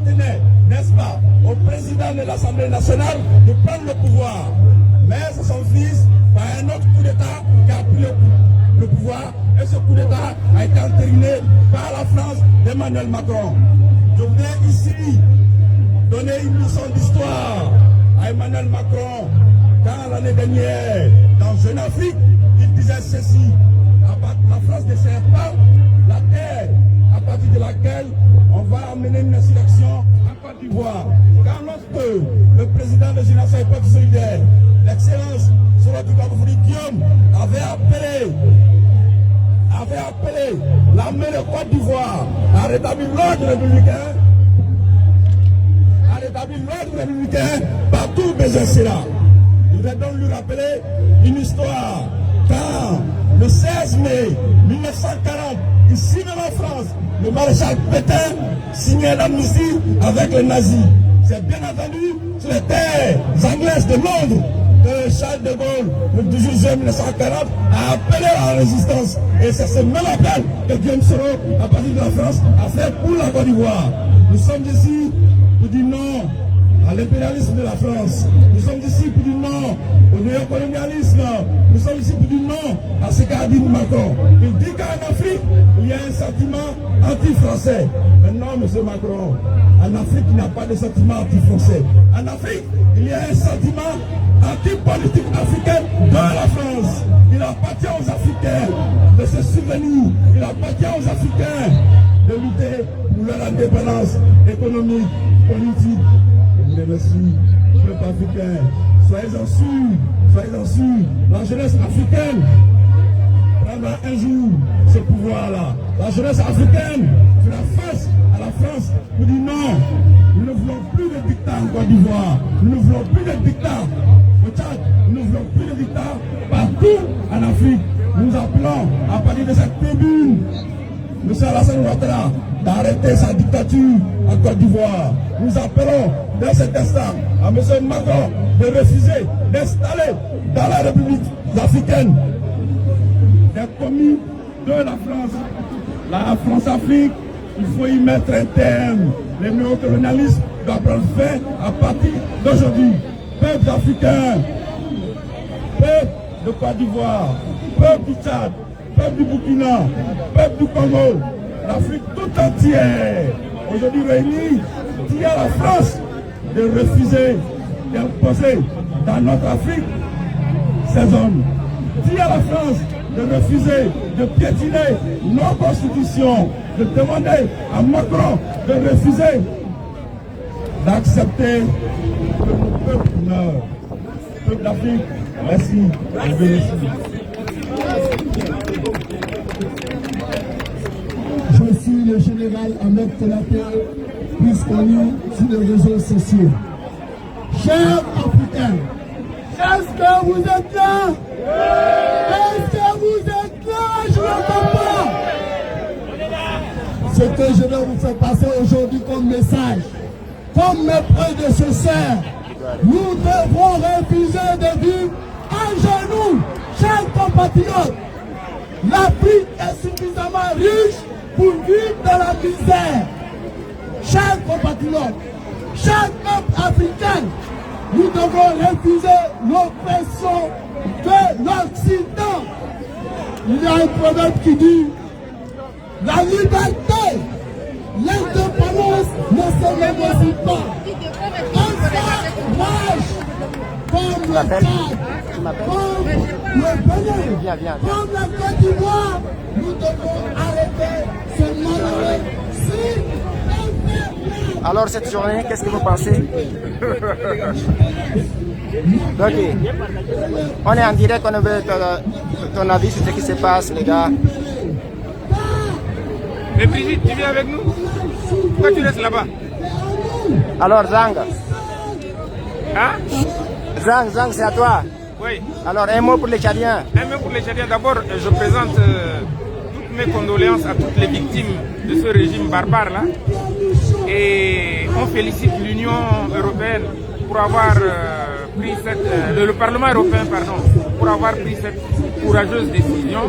appartenait, n'est-ce pas, au président de l'Assemblée nationale de prendre le pouvoir. Mais c'est son fils, par un autre coup d'État, qui a pris le pouvoir. Et ce coup d'État a été entériné par la France d'Emmanuel Macron. Je voudrais ici donner une leçon d'histoire à Emmanuel Macron. Quand l'année dernière, dans Jeune Afrique, il disait ceci: la France ne sert pas la terre à partir de laquelle on va amener une insurrection en Côte d'Ivoire. Quand lorsque le président de Génération et Peuple Solidaire, l'excellence Soroki Baboufouri Guillaume, avait appelé l'armée de Côte d'Ivoire à rétablir l'ordre républicain, partout besoin sera. Je voudrais donc lui rappeler une histoire. Quand le 16 mai 1940, ici même en France, le maréchal Pétain signait l'amnistie avec les nazis. C'est bien entendu sur les terres anglaises de Londres que Charles de Gaulle, le 18 juin 1940, a appelé à la résistance. Et c'est ce même appel que Guillaume Soro, à partir de la France, a fait pour la Côte d'Ivoire. Nous sommes ici pour dire non à l'impérialisme de la France. Nous sommes ici pour dire non au néocolonialisme. Nous sommes ici pour dire non à ce qu'a dit Macron. Il dit qu'en Afrique, il y a un sentiment anti-français. Mais non, M. Macron, en Afrique, il n'y a pas de sentiment anti-français. En Afrique, il y a un sentiment anti-politique africaine dans la France. Il appartient aux Africains de se souvenir. Il appartient aux Africains de lutter pour leur indépendance économique, politique. Je vous remercie, peuple africain. Soyez-en sûrs. La jeunesse africaine prendra un jour ce pouvoir-là. La jeunesse africaine fera face à la France pour dire non. Nous ne voulons plus de dictat en Côte d'Ivoire. Nous ne voulons plus de dictat au Tchad. Nous ne voulons plus de dictat partout en Afrique. Nous appelons à partir de cette tribune M. Alassane Ouattara d'arrêter sa dictature en Côte d'Ivoire. Nous appelons dans cet instant à M. Macron de refuser d'installer dans la République africaine des commis de la France. La France-Afrique, il faut y mettre un terme. Le néocolonialisme doit prendre fin à partir d'aujourd'hui. Peuple africain, peuple de Côte d'Ivoire, peuple du Tchad, peuple du Burkina, peuple du Congo, l'Afrique tout entière, aujourd'hui réunie, dit à la France de refuser d'imposer dans notre Afrique ces hommes. Dit à la France de refuser de piétiner nos constitutions, de demander à Macron de refuser d'accepter que nos peuples meurent. Peuple d'Afrique, merci. Je suis le général Ahmed Konaté, plus connu sur les réseaux sociaux. Chers Africains, est-ce que vous êtes là? Est-ce que vous êtes là? Je n'entends pas. Ce que je vais vous faire passer aujourd'hui comme message, comme mes prédécesseurs, nous devrons refuser de vivre à genoux, chers compatriotes. L'Afrique est suffisamment riche pour vivre dans la misère. Chers compatriotes, chaque peuple africain, nous devons refuser l'oppression de l'Occident. Il y a un proverbe qui dit: la liberté, l'indépendance ne se négocie pas. Un seul rage, comme le Tchad, comme le Bénin, comme la Côte d'Ivoire, nous devons arrêter ce malheureux cycle. Alors cette journée, qu'est-ce que vous pensez? Ok. On est en direct, on veut ton avis sur ce qui se passe, les gars. Mais Brigitte, tu viens avec nous? Pourquoi tu restes là-bas? Alors Zang. Hein? Zang, c'est à toi. Oui. Alors un mot pour les Tchadiens. Un mot pour les Tchadiens. D'abord, je présente toutes mes condoléances à toutes les victimes de ce régime barbare-là. Et on félicite l'Union européenne pour avoir pris le Parlement européen, pardon, pour avoir pris cette courageuse décision.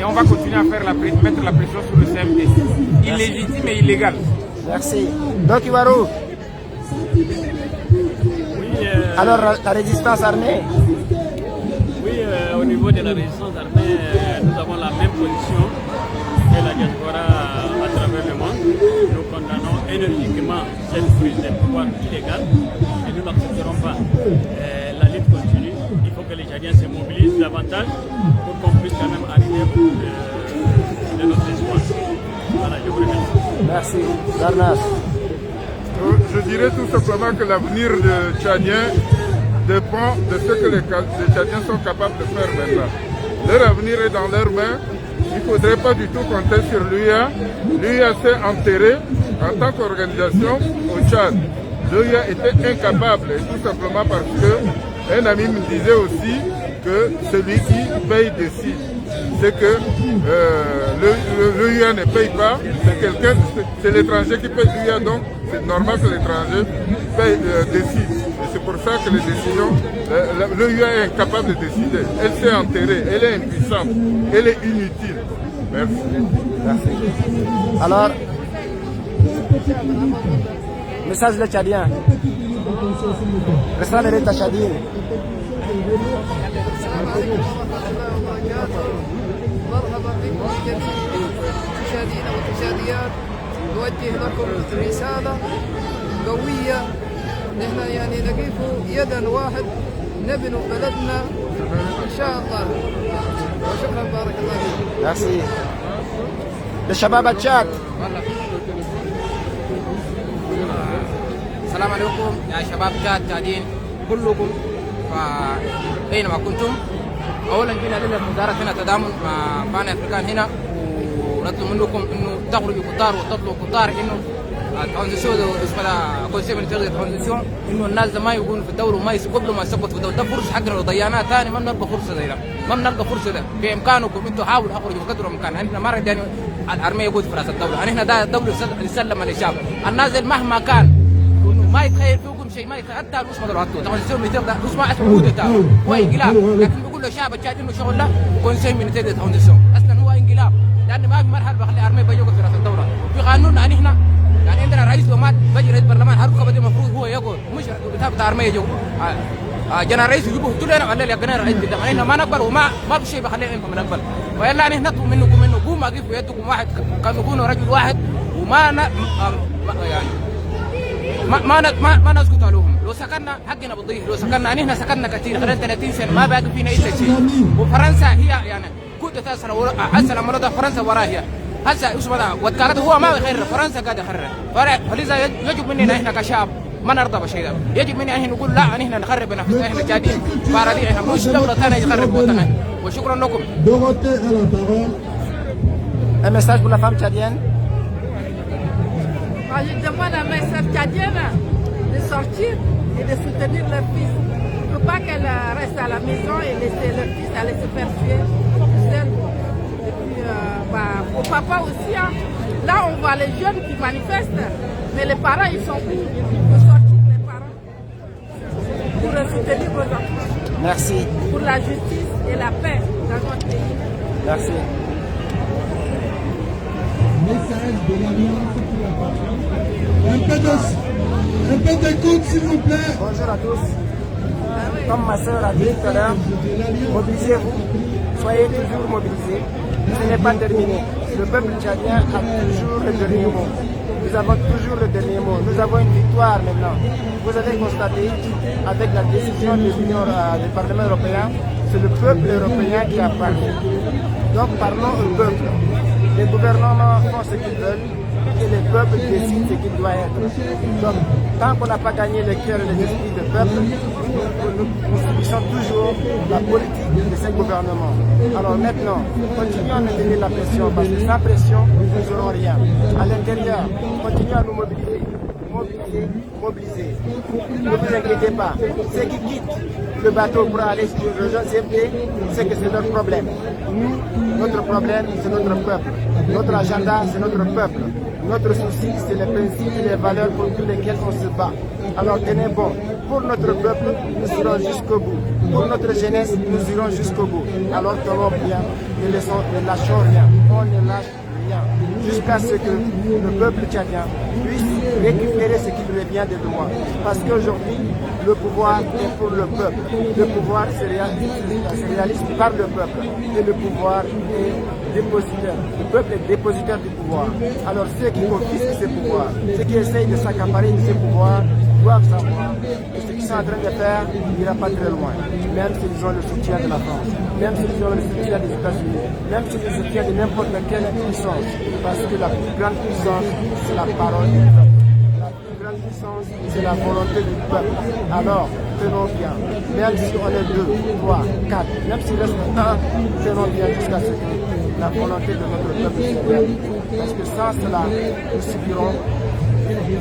Et on va continuer à faire mettre la pression sur le CMD. Illégitime et illégal. Merci. Donc Iwarou, Alors, la résistance armée? Oui, au niveau de la résistance armée, nous avons la même position que la diaspora à travers le monde. Nous condamnons énergiquement cette prise de pouvoir illégale et nous n'accepterons pas. La lutte continue. Il faut que les Tchadiens se mobilisent davantage pour qu'on puisse quand même arriver au bout de notre espoir. Voilà, je vous remercie. Merci. Darnas. Je dirais tout simplement que l'avenir des Tchadiens dépend de ce que les Tchadiens sont capables de faire maintenant. Leur avenir est dans leurs mains. Il ne faudrait pas du tout compter sur l'UIA. L'UIA s'est enterrée en tant qu'organisation au Tchad. L'UIA était incapable, tout simplement parce que un ami me disait aussi que celui qui paye décide. C'est que l'UIA ne paye pas, c'est l'étranger qui paye l'UIA, donc c'est normal que l'étranger décide. Et c'est pour ça que les décisions, l'UIA est incapable de décider. Elle s'est enterrée, elle est impuissante, elle est inutile. Merci. Merci. Alors, message de Tchadien. Restera de l'État tchadien. مرحبا بكم جميع المشاهدين والمشاهدات. نوجه لكم رسالة قوية. نحن يعني نقف يدا واحد نبني بلدنا إن شاء الله. وشكرا بارك الله فيكم. Merci. للشباب التشاد. السلام عليكم يا شباب تشادين كلكم فأينما كنتم. اولا جينا للمدارة هنا تضامن مع بان افريكان هنا ونطلب منكم انه تخرجوا كتار وتطلبوا كتار انه الترانزيسيون اسمها كونسيبت الترانزيسيون انه الناس ما يكونوا في الدوله وما قبل ما يثبتوا في الدوله. ده فرصه حقنا لو ضيعناها ثاني ما بنلقى فرصه زي ده. ما بنلقى فرصه ده. بامكانكم انتم حاولوا اخرجوا بقدر الامكان. احنا ما ردنا الارميه يقود في راس الدوله. احنا ده دوله نسلم للشعب. الناس مهما كان انه ما يتخيل فيكم شيء ما يتخيل حتى الاسمه ده ترانزيسيون مثل ده اسمه اسمه ده هو انقلاب. لكن بيقول الشعب التشادي انه شغل له كونسيل من تيد ترانزيسيون اصلا هو انقلاب لان ما في مرحله بخلي ارميه بيجوا في راس الدوله. في قانوننا احنا يعني عندنا رئيس ومات بيجي رئيس برلمان هركب دي المفروض هو يقول مش بتاع ارميه يجوا جنا رئيس يجيبوا كلنا ولا اللي جنا رئيس بدنا احنا ما نقبل وما في شيء بخلينا انكم نقبل. والا نحن نطلب منكم انه قوموا اقفوا يدكم واحد كانوا يكونوا رجل واحد وما يعني ما نسكت عليهم. لو سكننا حقنا بتضيع. لو سكننا احنا سكننا كثير خلال 30 سنه ما باقي فينا الا شيء. وفرنسا هي يعني كنت هسه لما رضى فرنسا وراها هسه اسمه ده وكالته هو ما يخرر فرنسا قاعد يخرر. فلذا يجب مننا احنا كشعب ما نرضى بالشيء ده. يجب مننا احنا نقول لا احنا نخرب بنفسنا. احنا جادين بارادي احنا مش دوله ثانيه يخرب وطننا. وشكرا لكم. Un message pour la femme tchadienne. Je demande à mes sœurs tchadiennes de sortir et de soutenir leur fils. Il ne faut pas qu'elles restent à la maison et laisser leur fils aller se faire tuer seul. Et puis, au papa aussi, hein. Là on voit les jeunes qui manifestent, mais les parents ils sont où? Il faut sortir les parents pour soutenir vos enfants. Merci. Pour la justice et la paix dans notre pays. Merci. Message de l'Alliance pour la patrie. Un peu d'écoute, s'il vous plaît. Bonjour à tous. Comme ma soeur a dit tout à l'heure, mobilisez-vous. Soyez toujours mobilisés. Ce n'est pas terminé. Le peuple tchadien a toujours le dernier mot. Nous avons toujours le dernier mot. Nous avons une victoire maintenant. Vous avez constaté, avec la décision de l'Union du Parlement européen, c'est le peuple européen qui a parlé. Donc parlons au peuple. Les gouvernements font ce qu'ils veulent et le peuple décide ce qu'il doit être. Donc, tant qu'on n'a pas gagné le cœur et les esprits du peuple, nous subissons toujours la politique de ces gouvernements. Alors maintenant, continuons à maintenir la pression parce que sans pression, nous n'aurons rien. À l'intérieur, continuons à nous mobiliser. Mobiliser. Ne vous inquiétez pas. Ceux qui quittent le bateau pour aller rejoindre CFD, c'est que c'est notre problème. Nous, notre problème, c'est notre peuple. Notre agenda, c'est notre peuple. Notre souci, c'est les principes et les valeurs pour lesquelles on se bat. Alors tenez bon. Pour notre peuple, nous irons jusqu'au bout. Pour notre jeunesse, nous irons jusqu'au bout. Alors tenons bien, ne lâchons rien. On ne lâche rien. rien, jusqu'à ce que le peuple tchadien puisse récupérer ce qui lui revient des droits. Parce qu'aujourd'hui, le pouvoir est pour le peuple. Le pouvoir se réalise par le peuple. Et le pouvoir est dépositaire. Le peuple est dépositaire du pouvoir. Alors ceux qui confisquent ces pouvoirs, ceux qui essayent de s'accaparer de ces pouvoirs, doivent savoir que ce qu'ils sont en train de faire n'ira pas très loin. Même s'ils ont le soutien de la France, même s'ils ont le soutien des États-Unis, même s'ils ont le soutien de n'importe quelle puissance. Parce que la plus grande puissance, c'est la parole du peuple. La plus grande puissance, c'est la volonté du peuple. Alors, tenons bien. Même si on est 2, 3, 4, même s'il reste 1, tenons bien jusqu'à ce que la volonté de notre peuple se réalise. Parce que sans cela, nous subirons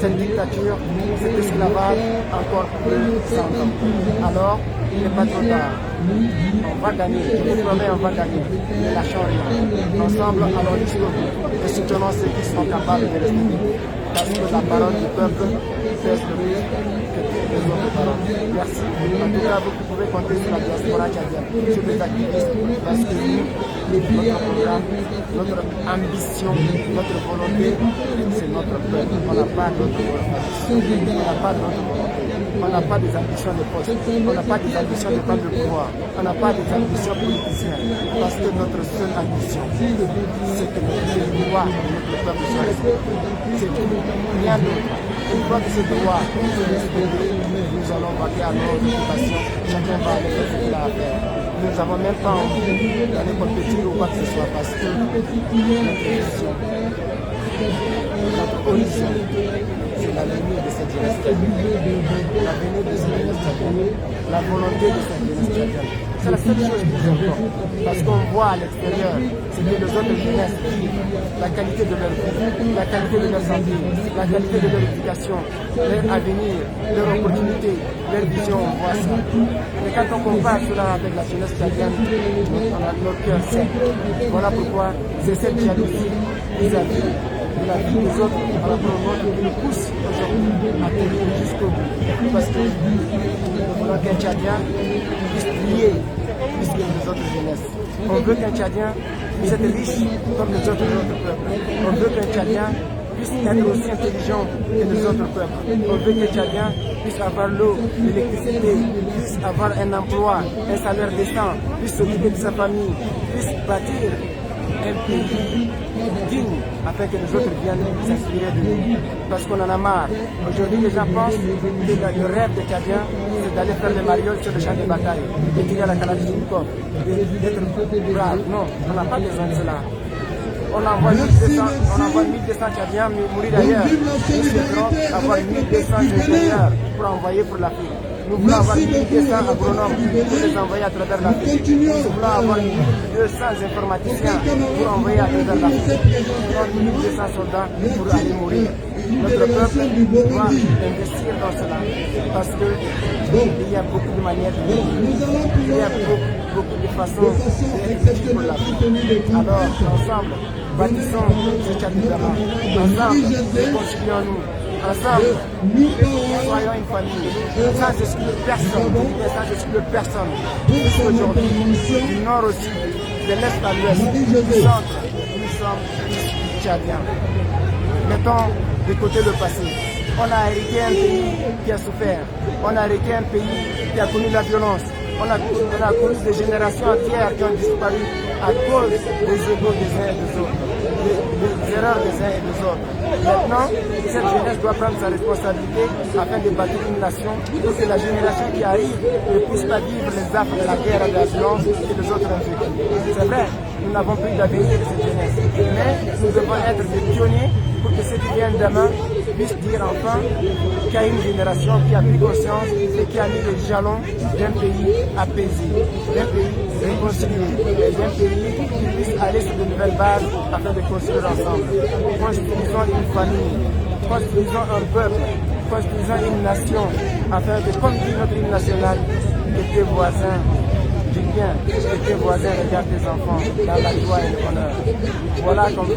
cette dictature, cet esclavage encore plus de 100 ans. Alors, il n'est pas trop tard. On va gagner, je vous promets, on va gagner. Ne lâchons rien. Ensemble, allons jusqu'au bout et soutenons ceux qui sont capables de rester vivants. Parce que la parole du peuple pèse le plus que toutes les autres paroles. Merci. En tout cas, vous pouvez compter sur la diaspora tchadienne, sur les activistes, parce que nous, notre programme, notre ambition, notre volonté, c'est notre peuple. On n'a pas d'autre volonté. On n'a pas d'autre volonté. On n'a pas des ambitions de poste. On n'a pas des ambitions de prendre le pouvoir. On n'a pas des ambitions politiciennes. Parce que notre seule ambition, c'est que le pouvoir de notre peuple soit respecté. C'est tout. Rien d'autre. Une fois que ce droit est respecté, nous allons vaquer à nos occupations. Chacun va aller faire ce qu'il a à faire. Nous n'avons même pas envie d'aller compétir ou quoi que ce soit parce que notre vision, notre horizon, c'est l'avenir de cette jeunesse tchadienne. L'avenir de cette jeunesse tchadienne, la volonté de cette jeunesse tchadienne. C'est la seule chose qui nous importe. Parce qu'on voit à l'extérieur, c'est que les autres jeunesses vivent la qualité de leur vie, la qualité de leur santé, la qualité de leur éducation, leur avenir, leur opportunité, leur vision, on voit ça. Mais quand on compare cela avec la jeunesse tchadienne, on a nos cœurs secs. Voilà pourquoi c'est cette jalousie vis-à-vis de la vie des autres par rapport au monde qui nous pousse aujourd'hui à tenir jusqu'au bout. Parce que nous voulons qu'un Tchadien puisse briller plus que les autres jeunesses. On veut qu'un Tchadien puisse être riche comme les autres peuples. On veut qu'un Tchadien puisse être aussi intelligent que les autres peuples. On veut qu'un Tchadien puisse avoir l'eau, l'électricité, puisse avoir un emploi, un salaire décent, puisse s'occuper de sa famille, puisse bâtir un pays digne afin que les autres viennent s'inspirer de nous. Parce qu'on en a marre. Aujourd'hui, les gens pensent que le rêve des Tchadiens, c'est d'aller faire les marioles sur le champ de bataille, de tirer la Kalachnikov, d'être brave. Non, on n'a pas besoin de cela. On envoie 1200 Tchadiens mourir ailleurs. Nous souhaiterons avoir 1200 ingénieurs pour envoyer pour l'Afrique. Nous voulons avoir 1200 agronomes pour les envoyer à travers l'Afrique. Nous voulons avoir 1200 informaticiens pour envoyer à travers l'Afrique. Nous voulons 1200 soldats pour aller mourir. Notre peuple doit investir dans cela parce qu'il y a beaucoup de manières de vivre. Il y a beaucoup de façons d'être pour l'Afrique. Alors, ensemble, bâtissons ce Tchad-Dama. Ensemble, réconcilions-nous. Ensemble, soyons une famille, sans exclure personne, sans exclure personne. Aujourd'hui, du nord au sud, de l'est à l'ouest, du centre, nous sommes Tchadiens. Mettons de côté le passé. On a hérité un pays qui a souffert. On a hérité un pays qui a connu la violence. On a connu des générations entières qui ont disparu à cause des égos des uns et des autres, des erreurs des uns et des autres. Maintenant, cette jeunesse doit prendre sa responsabilité afin de bâtir une nation pour que la génération qui arrive ne puisse pas vivre les affres de la guerre, de la violence et des autres injustices. C'est vrai, nous n'avons plus d'avenir de cette jeunesse, mais nous devons être des pionniers pour que ceux qui viennent demain puissent dire enfin qu'il y a une génération qui a pris conscience et qui a mis les jalons d'un pays apaisé, d'un pays réconcilié, d'un pays qui puisse aller sur de nouvelles bases afin de construire ensemble. Construisons une famille, construisons un peuple, construisons une nation afin que, comme dit notre hymne national, que tes voisins du bien, que tes voisins regardent tes enfants dans la joie et le bonheur. Voilà qu'on veut.